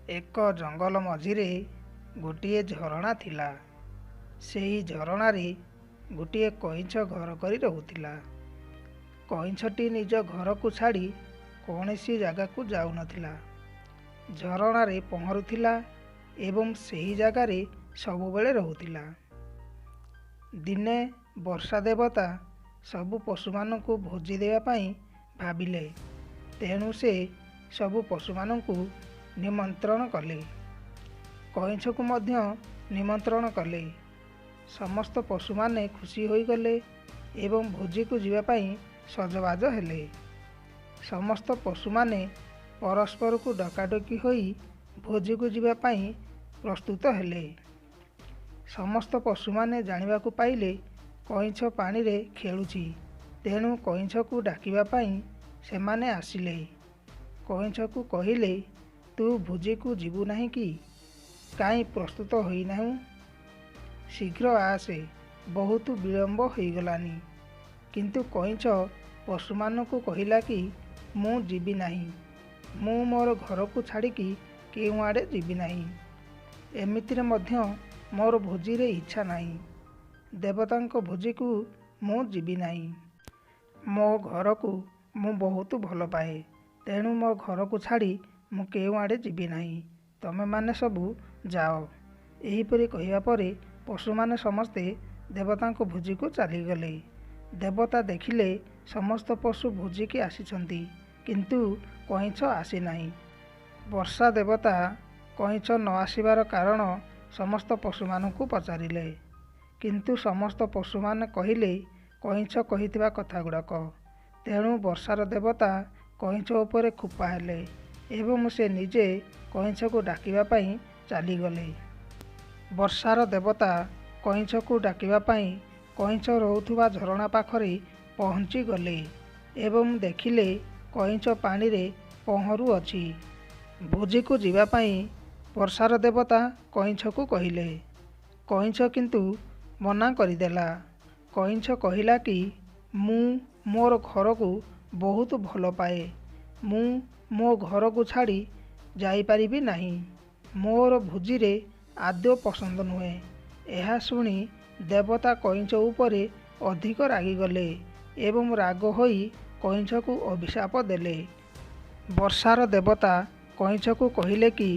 ଏକ ଜଙ୍ଗଲ ମଝିରେ ଗୋଟିଏ ଝରଣା ଥିଲା। ସେହି ଝରଣାରେ ଗୋଟିଏ କଇଁଛ ଘର କରି ରହୁଥିଲା। କଇଁଛଟି ନିଜ ଘରକୁ ଛାଡ଼ି କୌଣସି ଜାଗାକୁ ଯାଉନଥିଲା। ଝରଣାରେ ପହଁରୁଥିଲା ଏବଂ ସେହି ଜାଗାରେ ସବୁବେଳେ ରହୁଥିଲା। ଦିନେ ବର୍ଷା ଦେବତା ସବୁ ପଶୁମାନଙ୍କୁ ଭୋଜି ଦେବା ପାଇଁ ଭାବିଲେ। ତେଣୁ ସେ ସବୁ ପଶୁମାନଙ୍କୁ ନିମନ୍ତ୍ରଣ କଲେ। କଇଁଛକୁ ମଧ୍ୟ ନିମନ୍ତ୍ରଣ କଲେ। ସମସ୍ତ ପଶୁମାନେ ଖୁସି ହୋଇଗଲେ ଏବଂ ଭୋଜିକୁ ଯିବା ପାଇଁ ସଜବାଜ ହେଲେ। ସମସ୍ତ ପଶୁମାନେ ପରସ୍ପରକୁ ଡକାଡକି ହୋଇ ଭୋଜିକୁ ଯିବା ପାଇଁ ପ୍ରସ୍ତୁତ ହେଲେ। ସମସ୍ତ ପଶୁମାନେ ଜାଣିବାକୁ ପାଇଲେ କଇଁଛ ପାଣିରେ ଖେଳୁଛି। ତେଣୁ କଇଁଛକୁ ଡାକିବା ପାଇଁ ସେମାନେ ଆସିଲେ। କଇଁଛକୁ କହିଲେ, ତୁ ଭୋଜିକୁ ଯିବୁ ନାହିଁ କି? କାହିଁ ପ୍ରସ୍ତୁତ ହୋଇନାହୁଁ? ଶୀଘ୍ର ଆସେ, ବହୁତ ବିଳମ୍ବ ହୋଇଗଲାଣି। କିନ୍ତୁ କଇଁଛ ପଶୁମାନଙ୍କୁ କହିଲା କି ମୁଁ ଯିବି ନାହିଁ। ମୁଁ ମୋର ଘରକୁ ଛାଡ଼ିକି କେଉଁଆଡ଼େ ଯିବି ନାହିଁ। ଏମିତିରେ ମଧ୍ୟ ମୋର ଭୋଜିରେ ଇଚ୍ଛା ନାହିଁ। ଦେବତାଙ୍କ ଭୋଜିକୁ ମୁଁ ଯିବି ନାହିଁ। ମୋ ଘରକୁ ମୁଁ ବହୁତ ଭଲ ପାଏ। ତେଣୁ ମୋ ଘରକୁ ଛାଡ଼ି ମୁଁ କେଉଁଆଡ଼େ ଯିବି ନାହିଁ। ତମେମାନେ ସବୁ ଯାଅ। ଏହିପରି କହିବା ପରେ ପଶୁମାନେ ସମସ୍ତେ ଦେବତାଙ୍କ ଭୋଜିକୁ ଚାଲିଗଲେ। ଦେବତା ଦେଖିଲେ ସମସ୍ତ ପଶୁ ଭୋଜିକି ଆସିଛନ୍ତି, କିନ୍ତୁ କଇଁଛ ଆସିନାହିଁ। ବର୍ଷା ଦେବତା କଇଁଛ ନ ଆସିବାର କାରଣ ସମସ୍ତ ପଶୁମାନଙ୍କୁ ପଚାରିଲେ। କିନ୍ତୁ ସମସ୍ତ ପଶୁମାନେ କହିଲେ କଇଁଛ କହିଥିବା କଥାଗୁଡ଼ାକ। ତେଣୁ ବର୍ଷାର ଦେବତା କଇଁଛ ଉପରେ ଖୁପା ହେଲେ ଏବଂ ସେ ନିଜେ କଇଁଛକୁ ଡାକିବା ପାଇଁ ଚାଲିଗଲେ। ବର୍ଷାର ଦେବତା କଇଁଛକୁ ଡାକିବା ପାଇଁ କଇଁଛ ରହୁଥିବା ଝରଣା ପାଖରେ ପହଞ୍ଚିଗଲେ ଏବଂ ଦେଖିଲେ କଇଁଛ ପାଣିରେ ପହଁରୁଅଛି। ଭୋଜିକୁ ଯିବା ପାଇଁ ବର୍ଷାର ଦେବତା କଇଁଛକୁ କହିଲେ। କଇଁଛ କିନ୍ତୁ ମନା କରିଦେଲା। କଇଁଛ କହିଲା କି ମୁଁ ମୋର ଘରକୁ ବହୁତ ଭଲ ପାଏ। ମୁଁ ମୋ ଘରକୁ ଛାଡ଼ି ଯାଇପାରିବି ନାହିଁ। ମୋର ଭୋଜିରେ ଆଦୌ ପସନ୍ଦ ନୁହେଁ। ଏହା ଶୁଣି ଦେବତା କଇଁଛ ଉପରେ ଅଧିକ ରାଗିଗଲେ ଏବଂ ରାଗ ହୋଇ କଇଁଛକୁ ଅଭିଶାପ ଦେଲେ। ବର୍ଷାର ଦେବତା କଇଁଛକୁ କହିଲେ କି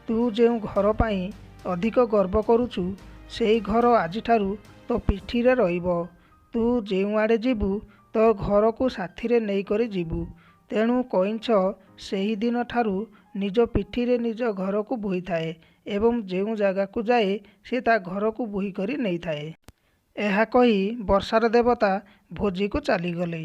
ତୁ ଯେଉଁ ଘର ପାଇଁ ଅଧିକ ଗର୍ବ କରୁଛୁ, ସେହି ଘର ଆଜିଠାରୁ ତୋ ପିଠିରେ ରହିବ। ତୁ ଯେଉଁଆଡ଼େ ଯିବୁ ତୋ ଘରକୁ ସାଥିରେ ନେଇକରି ଯିବୁ। ତେଣୁ କଇଁଛ ସେହିଦିନ ଠାରୁ ନିଜ ପିଠିରେ ନିଜ ଘରକୁ ବୋହିଥାଏ ଏବଂ ଯେଉଁ ଜାଗାକୁ ଯାଏ ସେ ତା ଘରକୁ ବୋହିକରି ନେଇଥାଏ। ଏହା କହି ବର୍ଷାର ଦେବତା ଭୋଜିକୁ ଚାଲିଗଲେ।